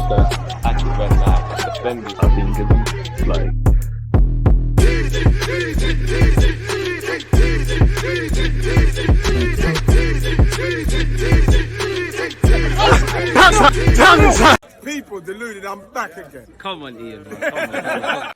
the act when defending. I think it's like people deluded. I'm back again. Come on, Ian. Man. Come on.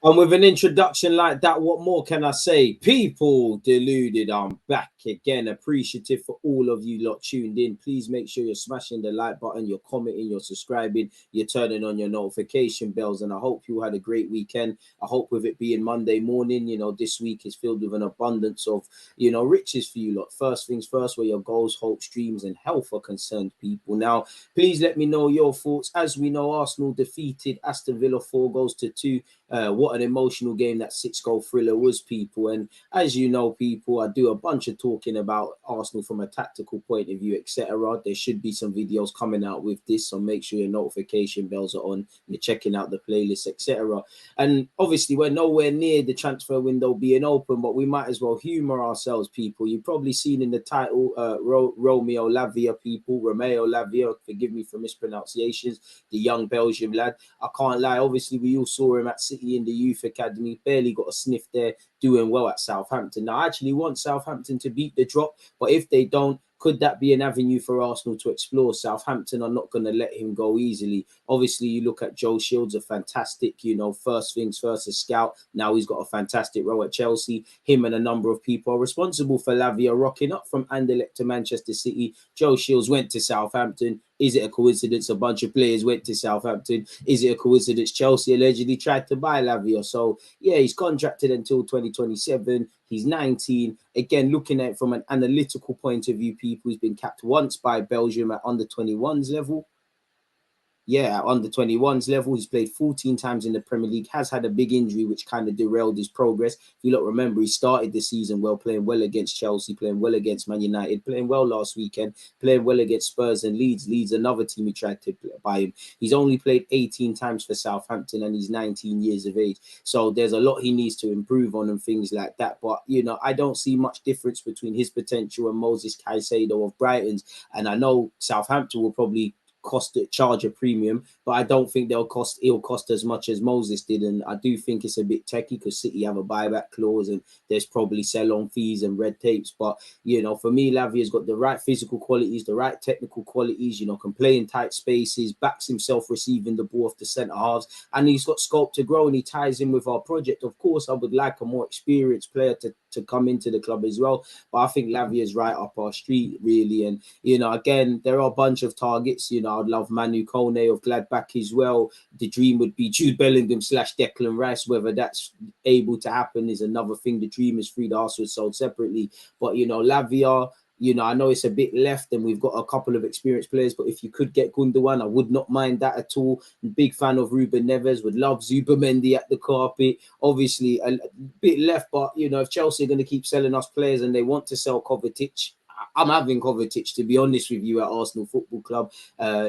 And with an introduction like that, what more can I say? People deluded, I'm back again. Appreciative for all of you lot tuned in. Please make sure you're smashing the like button, you're commenting, you're subscribing, you're turning on your notification bells. And I hope you had a great weekend. I hope with it being Monday morning, you know, this week is filled with an abundance of, you know, riches for you lot. First things first, where your goals, hopes, dreams, and health are concerned, people. Now, please let me know your thoughts. As we know, Arsenal defeated Aston Villa 4-2. What an emotional game that 6-goal thriller was, people. And as you know, people, I do a bunch of talking about Arsenal from a tactical point of view, etc. There should be some videos coming out with this, so make sure your notification bells are on, you're checking out the playlist, etc. And obviously, we're nowhere near the transfer window being open, but we might as well humor ourselves, people. You've probably seen in the title Romeo Lavia, people. Romeo Lavia, forgive me for mispronunciations, the young Belgium lad. I can't lie, obviously, we all saw him at City in the youth academy, barely got a sniff there, doing well at Southampton. Now, I actually want Southampton to beat the drop, but if they don't, could that be an avenue for Arsenal to explore? Southampton are not going to let him go easily. Obviously, you look at Joe Shields, a fantastic, you know, first things first, a scout. Now he's got a fantastic role at Chelsea. Him and a number of people are responsible for Lavia rocking up from Anderlecht to Manchester City. Joe Shields went to Southampton. Is it a coincidence a bunch of players went to Southampton? Is it a coincidence Chelsea allegedly tried to buy Lavia? So, yeah, he's contracted until 2027. He's 19. Again, looking at it from an analytical point of view, people, he's been capped once by Belgium at under-21s level. Yeah, at under-21s level, he's played 14 times in the Premier League, has had a big injury, which kind of derailed his progress. If you look, remember, he started the season well, playing well against Chelsea, playing well against Man United, playing well last weekend, playing well against Spurs and Leeds. Leeds, another team he tried to buy him. He's only played 18 times for Southampton and he's 19 years of age. So there's a lot he needs to improve on and things like that. But, you know, I don't see much difference between his potential and Moses Caicedo of Brighton's. And I know Southampton will probably charge a premium, but I don't think it'll cost as much as Moses did. And I do think it's a bit techie because City have a buyback clause and there's probably sell-on fees and red tapes. But, you know, for me, Lavia's got the right physical qualities, the right technical qualities, you know, can play in tight spaces, backs himself receiving the ball off the centre halves, and he's got scope to grow and he ties in with our project. Of course, I would like a more experienced player to come into the club as well, but I think Lavia's right up our street, really. And, you know, again, there are a bunch of targets. You know, I'd love Manu Kone of Gladbach as well. The dream would be Jude Bellingham / Declan Rice. Whether that's able to happen is another thing. The dream is free. The Arsenal sold separately. But, you know, Lavia, you know, I know it's a bit left and we've got a couple of experienced players, but if you could get Gundogan, I would not mind that at all. Big fan of Ruben Neves, would love Zubimendi at the carpet. Obviously, a bit left, but, you know, if Chelsea are going to keep selling us players and they want to sell Kovacic, I'm having Kovacic, to be honest with you, at Arsenal Football Club.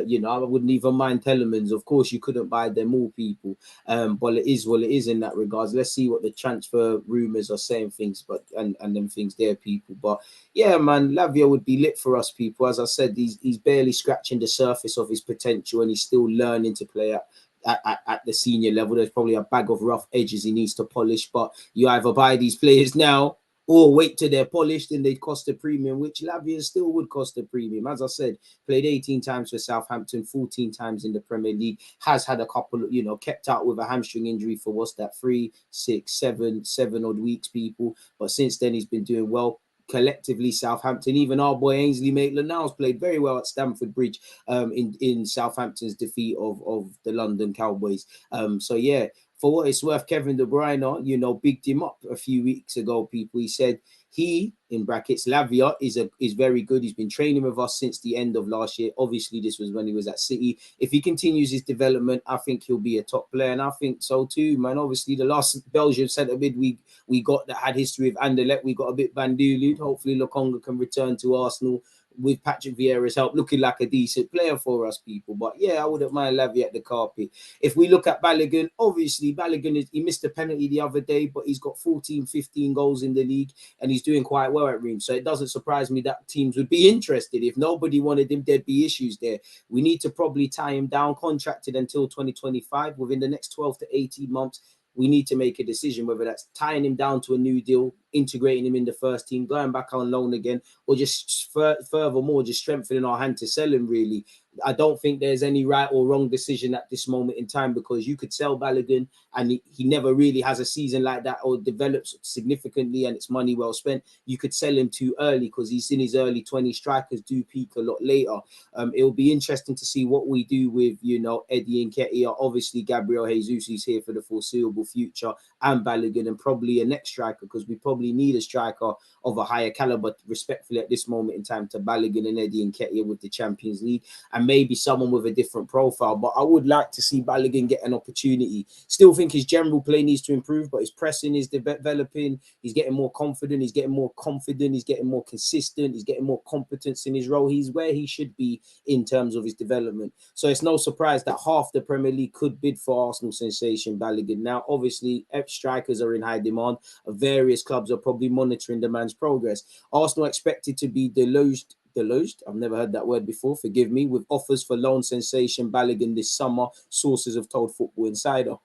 You know, I wouldn't even mind Telemans. Of course, you couldn't buy them all, people. But it is what it is in that regards. Let's see what the transfer rumours are saying things, but and them things there, people. But yeah, man, Lavia would be lit for us, people. As I said, he's barely scratching the surface of his potential and he's still learning to play at the senior level. There's probably a bag of rough edges he needs to polish, but you either buy these players now or wait till they're polished and they cost a premium, which Lavia still would cost a premium. As I said, played 18 times for Southampton, 14 times in the Premier League, has had a couple of, you know, kept out with a hamstring injury for what's that, 3, 6, 7 odd weeks, people. But since then, he's been doing well. Collectively, Southampton, even our boy Ainsley Maitland-Niles played very well at Stamford Bridge in Southampton's defeat of the London Cowboys. So yeah, for what it's worth, Kevin De Bruyne, you know, bigged him up a few weeks ago, people. He said he, in brackets, Lavia, is very good. He's been training with us since the end of last year. Obviously, this was when he was at City. If he continues his development, I think he'll be a top player, and I think so too, man. Obviously, the last Belgian centre mid we got that had history of Anderlecht, we got a bit Bandulu. Hopefully, Lokonga can return to Arsenal with Patrick Vieira's help, looking like a decent player for us, people. But yeah, I wouldn't mind Lavia at the carpet. If we look at Balogun, obviously Balogun, he missed a penalty the other day, but he's got 14, 15 goals in the league, and he's doing quite well at Reims. So it doesn't surprise me that teams would be interested. If nobody wanted him, there'd be issues there. We need to probably tie him down, contracted until 2025. Within the next 12 to 18 months, we need to make a decision whether that's tying him down to a new deal, integrating him in the first team, going back on loan again, or just furthermore, just strengthening our hand to sell him, really. I don't think there's any right or wrong decision at this moment in time, because you could sell Balogun and he never really has a season like that or develops significantly and it's money well spent. You could sell him too early because he's in his early 20s. Strikers do peak a lot later. It'll be interesting to see what we do with, you know, Eddie Nketiah. Obviously, Gabriel Jesus is here for the foreseeable future, and Balogun, and probably a next striker, because we probably need a striker of a higher caliber, respectfully, at this moment in time, to Balogun and Eddie Nketiah with the Champions League, and maybe someone with a different profile. But I would like to see Balogun get an opportunity. Still think his general play needs to improve, but his pressing is developing. He's getting more confident. He's getting more confident. He's getting more consistent. He's getting more competence in his role. He's where he should be in terms of his development. So it's no surprise that half the Premier League could bid for Arsenal sensation Balogun. Now, obviously, strikers are in high demand. Various clubs are probably monitoring the man's progress. Arsenal expected to be deluged, I've never heard that word before, forgive me, with offers for loan sensation Balogun this summer, sources have told Football Insider.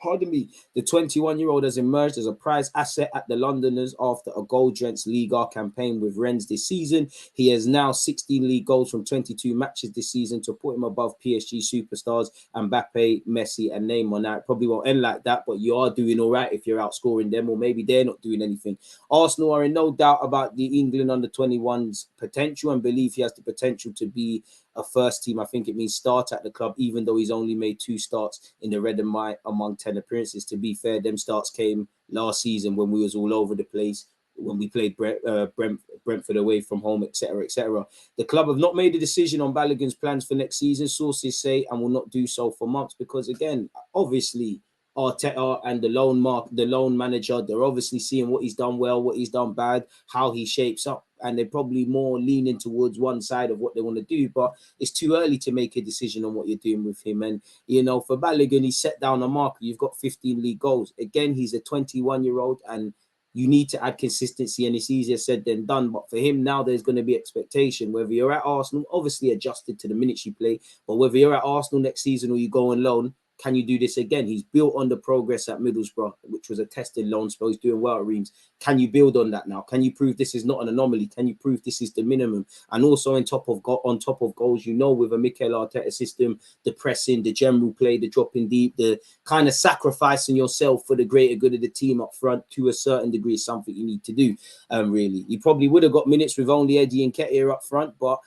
Pardon me, the 21-year-old has emerged as a prize asset at the Londoners after a goal-drenched Liga campaign with Rennes this season. He has now 16 league goals from 22 matches this season to put him above PSG superstars Mbappe, Messi, and Neymar. Now, it probably won't end like that, but you are doing all right if you're outscoring them, or maybe they're not doing anything. Arsenal are in no doubt about the England under-21's potential and believe he has the potential to be a first team, I think it means start at the club, even though he's only made 2 starts in the red and white among 10 appearances. To be fair, them starts came last season when we was all over the place, when we played Brentford away from home, etc., etc. The club have not made a decision on Balogun's plans for next season, sources say, and will not do so for months, because again, obviously, Arteta and the loan manager, they're obviously seeing what he's done well, what he's done bad, how he shapes up, and they're probably more leaning towards one side of what they want to do. But it's too early to make a decision on what you're doing with him. And, you know, for Balogun, he set down a marker. You've got 15 league goals. Again, he's a 21-year-old, and you need to add consistency, and it's easier said than done. But for him now, there's going to be expectation. Whether you're at Arsenal, obviously adjusted to the minutes you play, but whether you're at Arsenal next season or you go on loan, can you do this again? He's built on the progress at Middlesbrough, which was a tested loan spell. He's doing well at Reims. Can you build on that now? Can you prove this is not an anomaly? Can you prove this is the minimum? And also on top of goals, you know, with a Mikel Arteta system, the pressing, the general play, the dropping deep, the kind of sacrificing yourself for the greater good of the team up front to a certain degree is something you need to do. Really, you probably would have got minutes with only Eddie Nketiah up front, but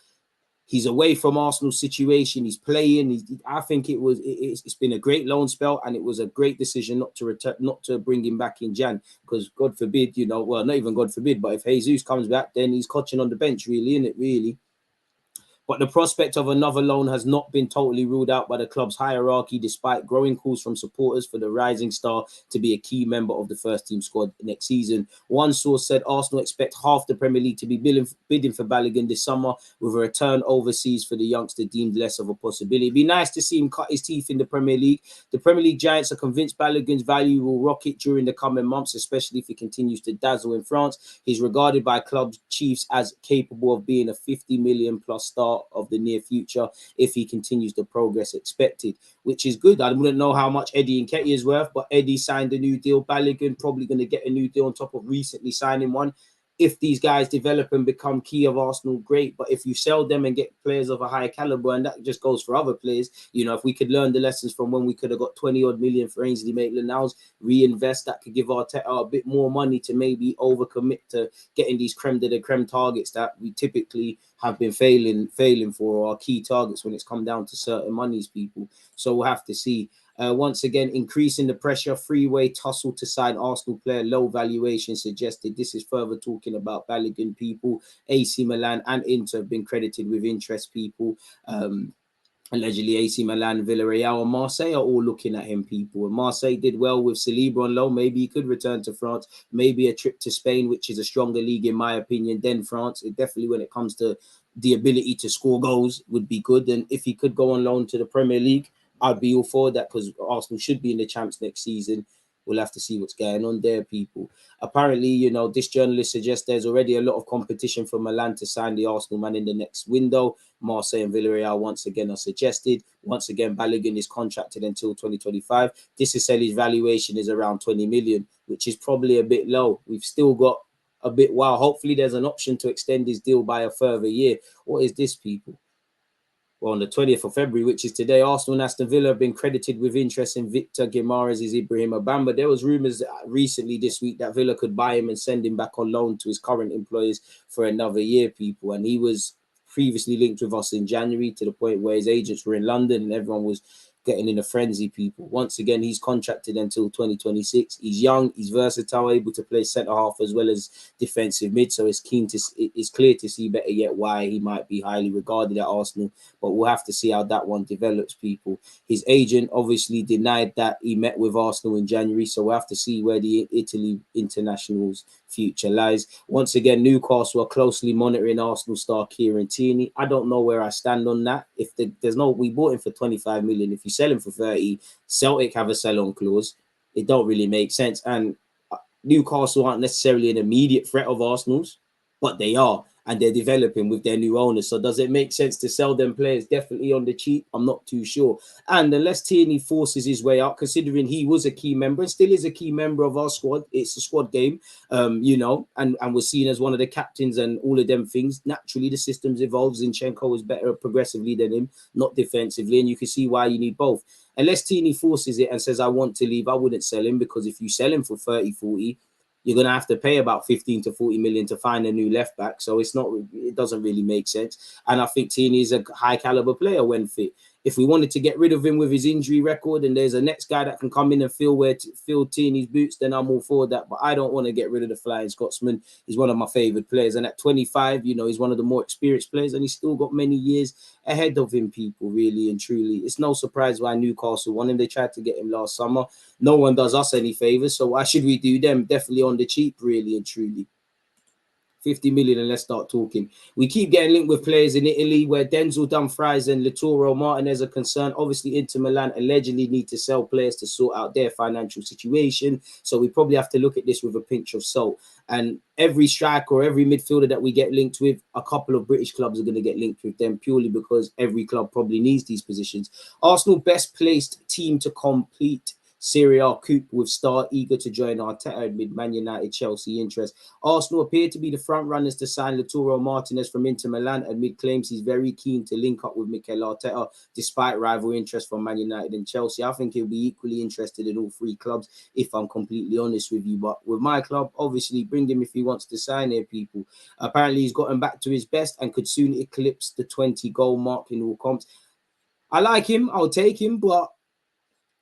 he's away from Arsenal's situation. He's playing. I think it's been a great loan spell, and it was a great decision not to bring him back in Jan, because God forbid, you know, well, not even God forbid, but if Jesus comes back, then he's coaching on the bench, really, isn't it? Really. But the prospect of another loan has not been totally ruled out by the club's hierarchy, despite growing calls from supporters for the rising star to be a key member of the first team squad next season. One source said Arsenal expect half the Premier League to be bidding for Balogun this summer, with a return overseas for the youngster deemed less of a possibility. It'd be nice to see him cut his teeth in the Premier League. The Premier League giants are convinced Balogun's value will rocket during the coming months, especially if he continues to dazzle in France. He's regarded by club chiefs as capable of being a 50 million plus star of the near future if he continues the progress expected, which is good. I wouldn't know how much Eddie Nketiah is worth, but Eddie signed a new deal. Balogun probably going to get a new deal on top of recently signing one. If these guys develop and become key of Arsenal, great. But if you sell them and get players of a higher caliber, and that just goes for other players, you know, if we could learn the lessons from when we could have got 20 odd million for Ainsley Maitland-Niles, reinvest, that could give Arteta a bit more money to maybe overcommit to getting these creme de la creme targets that we typically have been failing for, our key targets when it's come down to certain monies, people. So we'll have to see. Once again, increasing the pressure, freeway tussle to sign Arsenal player, low valuation suggested. This is further talking about Balogun, people. AC Milan and Inter have been credited with interest, people. Allegedly, AC Milan, Villarreal, and Marseille are all looking at him, people. And Marseille did well with Saliba on loan. Maybe he could return to France. Maybe a trip to Spain, which is a stronger league, in my opinion, than France. It definitely, when it comes to the ability to score goals, would be good. And if he could go on loan to the Premier League, I'd be all for that, because Arsenal should be in the champs next season. We'll have to see what's going on there, people. Apparently, you know, this journalist suggests there's already a lot of competition for Milan to sign the Arsenal man in the next window. Marseille and Villarreal once again are suggested. Once again, Balogun is contracted until 2025. Disselli's valuation is around 20 million, which is probably a bit low. We've still got a bit while. Hopefully there's an option to extend his deal by a further year. What is this, people? Well, on the 20th of February, which is today, Arsenal and Aston Villa have been credited with interest in Victor Guimaraes' Ibrahim Abamba. There was rumours recently this week that Villa could buy him and send him back on loan to his current employers for another year, people. And he was previously linked with us in January, to the point where his agents were in London and everyone was getting in a frenzy, people. Once again, he's contracted until 2026. He's young, he's versatile, able to play centre half as well as defensive mid. So it's clear to see better yet why he might be highly regarded at Arsenal. But we'll have to see how that one develops, people. His agent obviously denied that he met with Arsenal in January, so we'll have to see where the Italy international's future lies. Once again, Newcastle are closely monitoring Arsenal star Kieran Tierney. I don't know where I stand on that. If there's no, we bought him for 25 million. If you sell him for 30, Celtic have a sell-on clause. It don't really make sense. And Newcastle aren't necessarily an immediate threat of Arsenal's, but they are, and they're developing with their new owners. So does it make sense to sell them players definitely on the cheap? I'm not too sure. And unless Tierney forces his way out, considering he was a key member and still is a key member of our squad, it's a squad game, you know, and was seen as one of the captains and all of them things. Naturally, the systems evolve. Zinchenko is better progressively than him, not defensively, and you can see why you need both. Unless Tierney forces it and says, I want to leave, I wouldn't sell him, because if you sell him for 30, 40, you're going to have to pay about 15 to 40 million to find a new left back. So it doesn't really make sense. And I think Tierney is a high caliber player when fit. If we wanted to get rid of him with his injury record and there's a next guy that can come in and fill Tierney's boots, then I'm all for that. But I don't want to get rid of the Flying Scotsman. He's one of my favorite players. And at 25, you know, he's one of the more experienced players, and he's still got many years ahead of him, people, really and truly. It's no surprise why Newcastle won him. They tried to get him last summer. No one does us any favors, so why should we do them? Definitely on the cheap, really and truly. 50 million, and let's start talking. We keep getting linked with players in Italy where Denzel Dumfries and Lautaro Martinez are concerned. Obviously, Inter Milan allegedly need to sell players to sort out their financial situation. So we probably have to look at this with a pinch of salt. And every striker or every midfielder that we get linked with, a couple of British clubs are going to get linked with them, purely because every club probably needs these positions. Arsenal best placed team to complete Serie A coup with Star eager to join Arteta amid Man United Chelsea interest. Arsenal appear to be the front runners to sign Lautaro Martinez from Inter Milan amid claims he's very keen to link up with Mikel Arteta despite rival interest from Man United and Chelsea. I think he'll be equally interested in all three clubs, if I'm completely honest with you. But with my club, obviously bring him if he wants to sign here, people. Apparently he's gotten back to his best and could soon eclipse the 20 goal mark in all comps. I like him, I'll take him, but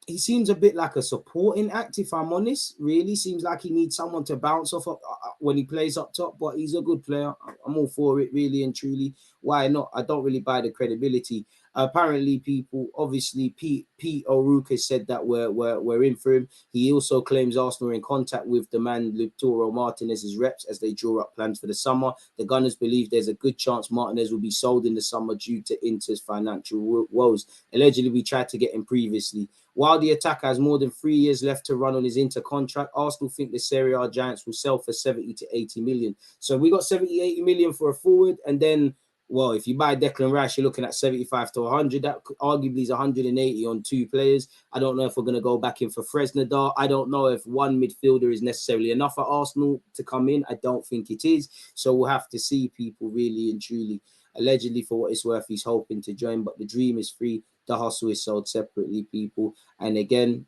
he seems a bit like a supporting act, if I'm honest. Really seems like he needs someone to bounce off of when he plays up top, but he's a good player. I'm all for it, really and truly. Why not? I don't really buy the credibility. Apparently, people, obviously, Pete O'Rourke has said that we're in for him. He also claims Arsenal are in contact with the man Lautaro Martinez's reps as they draw up plans for the summer. The Gunners believe there's a good chance Martinez will be sold in the summer due to Inter's financial woes. Allegedly, we tried to get him previously. While the attacker has more than 3 years left to run on his Inter contract, Arsenal think the Serie A giants will sell for 70 to 80 million. So we got 70, 80 million for a forward, and then, well, if you buy Declan Rice, you're looking at 75 to 100. That arguably is 180 on two players. I don't know if we're going to go back in for Fresnadar. I don't know if one midfielder is necessarily enough for Arsenal to come in. I don't think it is. So we'll have to see, people, really and truly. Allegedly, for what it's worth, he's hoping to join, but the dream is free. The hustle is sold separately, people. And again,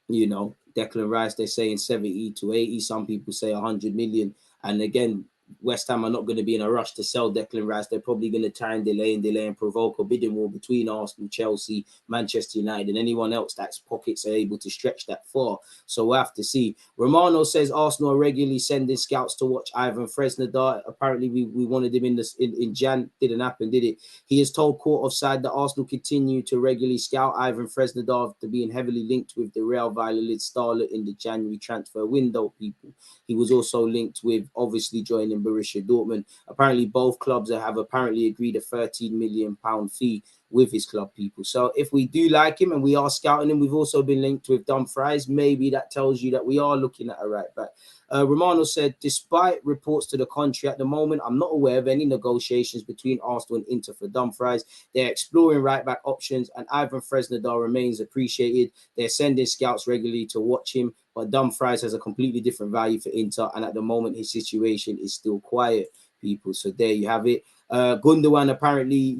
you know, Declan Rice, they're saying 70 to 80. Some people say 100 million. And again, West Ham are not going to be in a rush to sell Declan Rice. They're probably going to try and delay and provoke a bidding war between Arsenal, Chelsea, Manchester United, and anyone else that's pockets are able to stretch that far. So we'll have to see. Romano says Arsenal are regularly sending scouts to watch Ivan Fresnadar. Apparently, we wanted him in Jan. Didn't happen, did it? He has told Court Offside that Arsenal continue to regularly scout Ivan Fresnadar after being heavily linked with the Real Valladolid starlet in the January transfer window, people. He was also linked with obviously joining Borussia Dortmund. Apparently, both clubs have apparently agreed a £13 million fee with his club, people. So if we do like him and we are scouting him, we've also been linked with Dumfries. Maybe that tells you that we are looking at a right back. Romano said, despite reports to the contrary at the moment, I'm not aware of any negotiations between Arsenal and Inter for Dumfries. They're exploring right back options, and Ivan Fresnadar remains appreciated. They're sending scouts regularly to watch him, but Dumfries has a completely different value for Inter, and at the moment his situation is still quiet, people. So there you have it. Gundogan, apparently,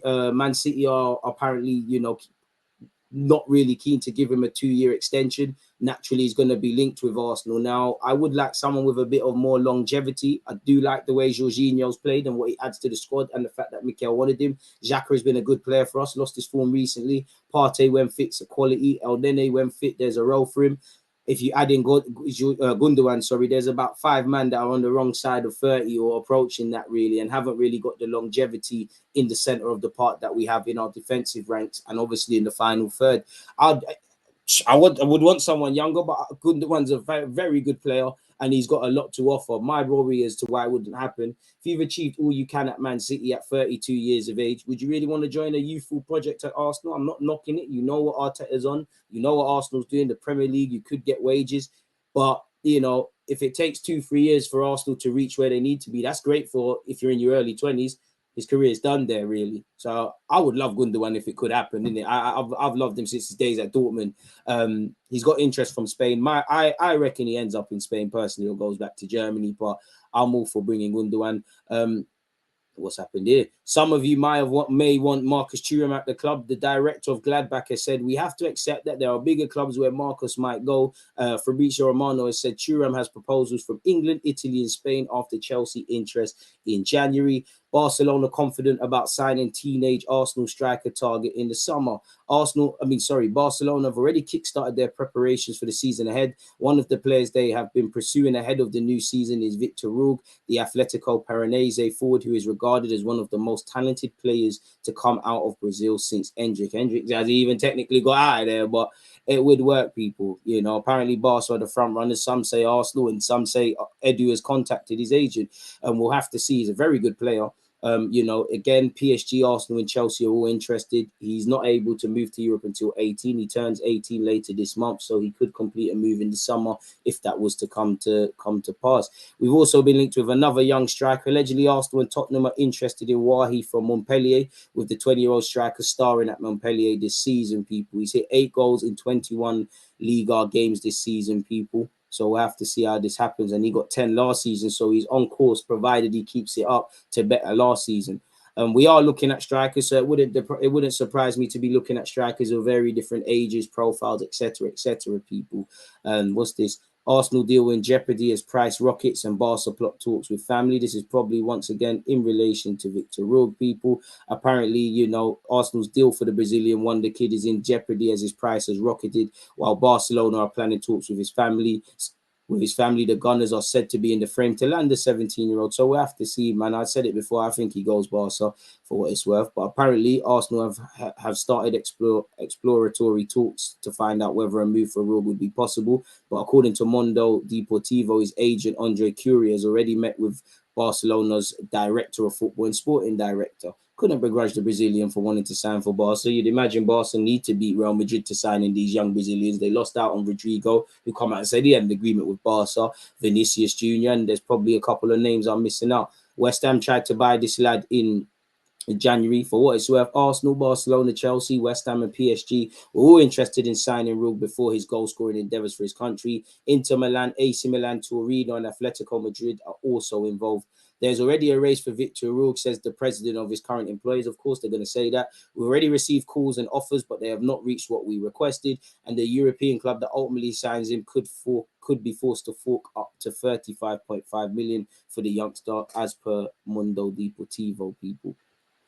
Man City are apparently, not really keen to give him a 2-year extension. Naturally, he's going to be linked with Arsenal. Now, I would like someone with a bit of more longevity. I do like the way Jorginho's played and what he adds to the squad, and the fact that Mikel wanted him. Xhaka has been a good player for us, lost his form recently. Partey, when fit's a quality. El Nene, when fit, there's a role for him. If you add in Gundogan, there's about 5 men that are on the wrong side of 30 or approaching that really, and haven't really got the longevity in the center of the part that we have in our defensive ranks, and obviously in the final third. I would want someone younger, but Gundogan's a very, very good player, and he's got a lot to offer. My worry as to why it wouldn't happen: if you've achieved all you can at Man City at 32 years of age, would you really want to join a youthful project at Arsenal? I'm not knocking it. You know what Arteta's on. You know what Arsenal's doing. The Premier League, you could get wages, but if it takes 2-3 years for Arsenal to reach where they need to be, that's great for if you're in your early 20s. His career is done there, really. So I would love Gundogan if it could happen, innit? I've loved him since his days at Dortmund. He's got interest from Spain. I reckon he ends up in Spain personally or goes back to Germany, but I'm all for bringing Gundogan. What's happened here? Some of you may want Marcus Thuram at the club. The director of Gladbach has said we have to accept that there are bigger clubs where Marcus might go. Fabrizio Romano has said Thuram has proposals from England, Italy, and Spain after Chelsea interest in January. Barcelona confident about signing teenage Arsenal striker target in the summer. Barcelona have already kickstarted their preparations for the season ahead. One of the players they have been pursuing ahead of the new season is Victor Ruge, the Atletico Paranaense forward, who is regarded as one of the most talented players to come out of Brazil since Hendrick. Hendrick hasn't even technically got out of there, but it would work, people. Apparently Barca are the front runners. Some say Arsenal and some say Edu has contacted his agent, and we'll have to see. He's a very good player. Again, PSG, Arsenal, and Chelsea are all interested. He's not able to move to Europe until 18. He turns 18 later this month, so he could complete a move in the summer if that was to come to pass. We've also been linked with another young striker. Allegedly, Arsenal and Tottenham are interested in Wahi from Montpellier, with the 20-year-old striker starring at Montpellier this season, people. He's hit 8 goals in 21 Liga games this season, people. So we'll have to see how this happens. And he got 10 last season, so he's on course, provided he keeps it up to better last season. We are looking at strikers, so it wouldn't surprise me to be looking at strikers of very different ages, profiles, etc., people. What's this? Arsenal deal in jeopardy as price rockets and Barca plot talks with family. This is probably once again in relation to Victor Ruge, people. Apparently, Arsenal's deal for the Brazilian wonder kid is in jeopardy as his price has rocketed, while Barcelona are planning talks with his family. The Gunners are said to be in the frame to land the 17-year-old. So we'll have to see, man. I said it before. I think he goes Barca for what it's worth. But apparently, Arsenal have started exploratory talks to find out whether a move for Ruge would be possible. But according to Mondo Deportivo, his agent Andre Curie has already met with Barcelona's director of football and sporting director. Couldn't begrudge the Brazilian for wanting to sign for Barca. You'd imagine Barca need to beat Real Madrid to sign in these young Brazilians. They lost out on Rodrigo, who come out and said he had an agreement with Barca, Vinicius Jr., and there's probably a couple of names I'm missing out. West Ham tried to buy this lad in January. For what it's worth, Arsenal, Barcelona, Chelsea, West Ham, and PSG were all interested in signing Ruge before his goal-scoring endeavours for his country. Inter Milan, AC Milan, Torino, and Atletico Madrid are also involved. There's already a race for Victor Rourke, says the president of his current employees. Of course, they're going to say that. We already received calls and offers, but they have not reached what we requested. And the European club that ultimately signs him could be forced to fork up to 35.5 million for the youngster, as per Mundo Deportivo, people.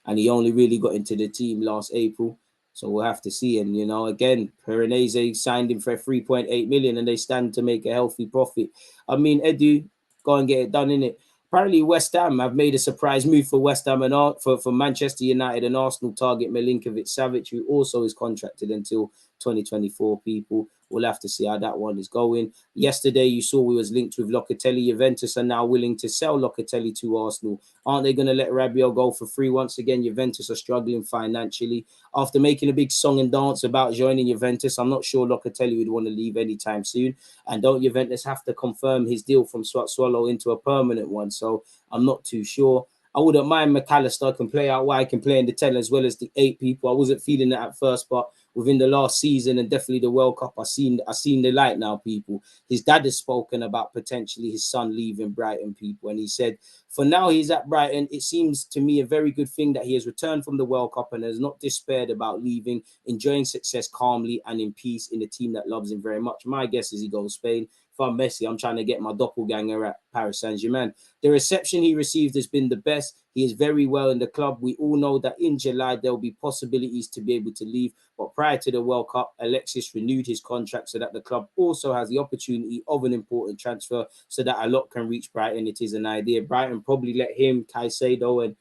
And he only really got into the team last April. So we'll have to see. And, you know, again, Perenese signed him for 3.8 million and they stand to make a healthy profit. I mean, Edu, go and get it done, innit? Apparently, West Ham have made a surprise move for West Ham and for Manchester United and Arsenal target Milinkovic-Savic, who also is contracted until 2024, people. We'll have to see how that one is going. Yesterday, you saw we was linked with Locatelli. Juventus are now willing to sell Locatelli to Arsenal. Aren't they going to let Rabiot go for free once again? Juventus are struggling financially. After making a big song and dance about joining Juventus, I'm not sure Locatelli would want to leave anytime soon. And don't Juventus have to confirm his deal from Swallow into a permanent one? So I'm not too sure. I wouldn't mind McAllister, can play out wide, can play in the 10 as well as the 8 people. I wasn't feeling that at first, but within the last season and definitely the World Cup, I've seen the light now, people. His dad has spoken about potentially his son leaving Brighton, people. And he said, for now he's at Brighton. It seems to me a very good thing that he has returned from the World Cup and has not despaired about leaving, enjoying success calmly and in peace in a team that loves him very much. My guess is he goes Spain. If I'm Messi, I'm trying to get my doppelganger at Paris Saint-Germain. The reception he received has been the best. He is very well in the club. We all know that in July, there will be possibilities to be able to leave. But prior to the World Cup, Alexis renewed his contract so that the club also has the opportunity of an important transfer so that a lot can reach Brighton. It is an idea. Brighton probably let him, Caicedo, and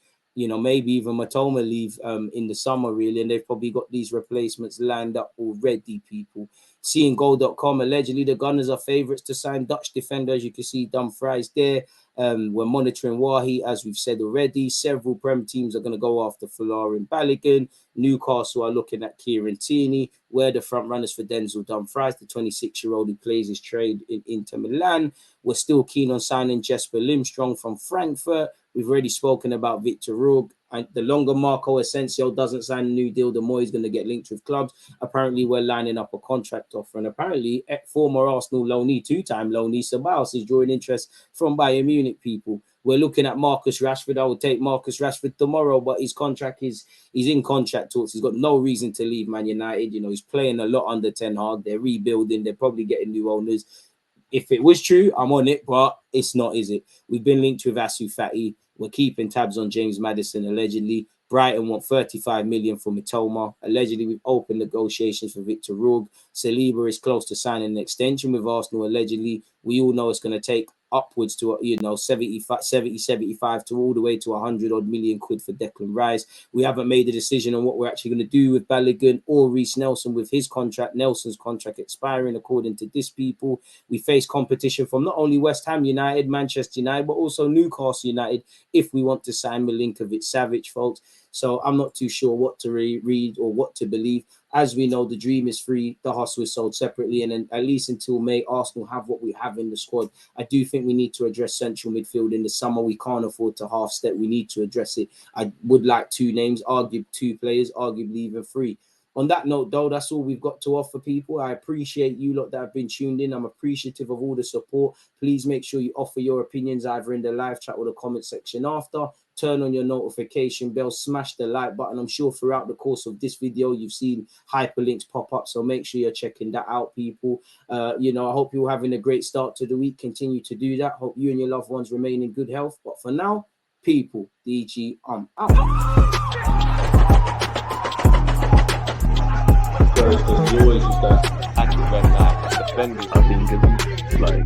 maybe even Matoma leave in the summer, really. And they've probably got these replacements lined up already, people. Seeing Goal.com, allegedly the Gunners are favourites to sign Dutch defenders. You can see Dumfries there. We're monitoring Wahi, as we've said already. Several Prem teams are going to go after Folarin Balogun. Newcastle are looking at Kieran Tierney. We're the front runners for Denzel Dumfries, the 26-year-old who plays his trade in Inter Milan. We're still keen on signing Jesper Limstrong from Frankfurt. We've already spoken about Victor Rourke. And the longer Marco Asensio doesn't sign a new deal, the more he's going to get linked with clubs. Apparently, we're lining up a contract offer. And apparently, former Arsenal loanee, two-time loanee, Ceballos is drawing interest from Bayern Munich, people. We're looking at Marcus Rashford. I would take Marcus Rashford tomorrow, but his contract he's in contract talks. He's got no reason to leave Man United. He's playing a lot under Ten Hag. They're rebuilding. They're probably getting new owners. If it was true, I'm on it, but it's not, is it? We've been linked with Asu Fati. We're keeping tabs on James Maddison, allegedly. Brighton want 35 million for Mitoma. Allegedly, we've opened negotiations for Victor Rourke. Saliba is close to signing an extension with Arsenal, allegedly. We all know it's going to take upwards to 75 to all the way to 100 odd million quid for Declan Rice. We haven't made a decision on what we're actually going to do with Balogun or Reece Nelson with his contract. Nelson's contract expiring, according to this people. We face competition from not only West Ham United, Manchester United, but also Newcastle United if we want to sign Milinkovic-Savic, folks. So I'm not too sure what to read or what to believe. As we know, the dream is free. The hustle is sold separately. And then at least until May, Arsenal have what we have in the squad. I do think we need to address central midfield in the summer. We can't afford to half step. We need to address it. I would like 2 names, two players, arguably even 3. On that note, though, that's all we've got to offer, people. I appreciate you lot that have been tuned in. I'm appreciative of all the support. Please make sure you offer your opinions either in the live chat or the comment section after. Turn on your notification bell, smash the like button. I'm sure throughout the course of this video, you've seen hyperlinks pop up. So make sure you're checking that out, people. I hope you're having a great start to the week. Continue to do that. Hope you and your loved ones remain in good health. But for now, people, DG, I'm out. You always use that active red light, defending. I've been given like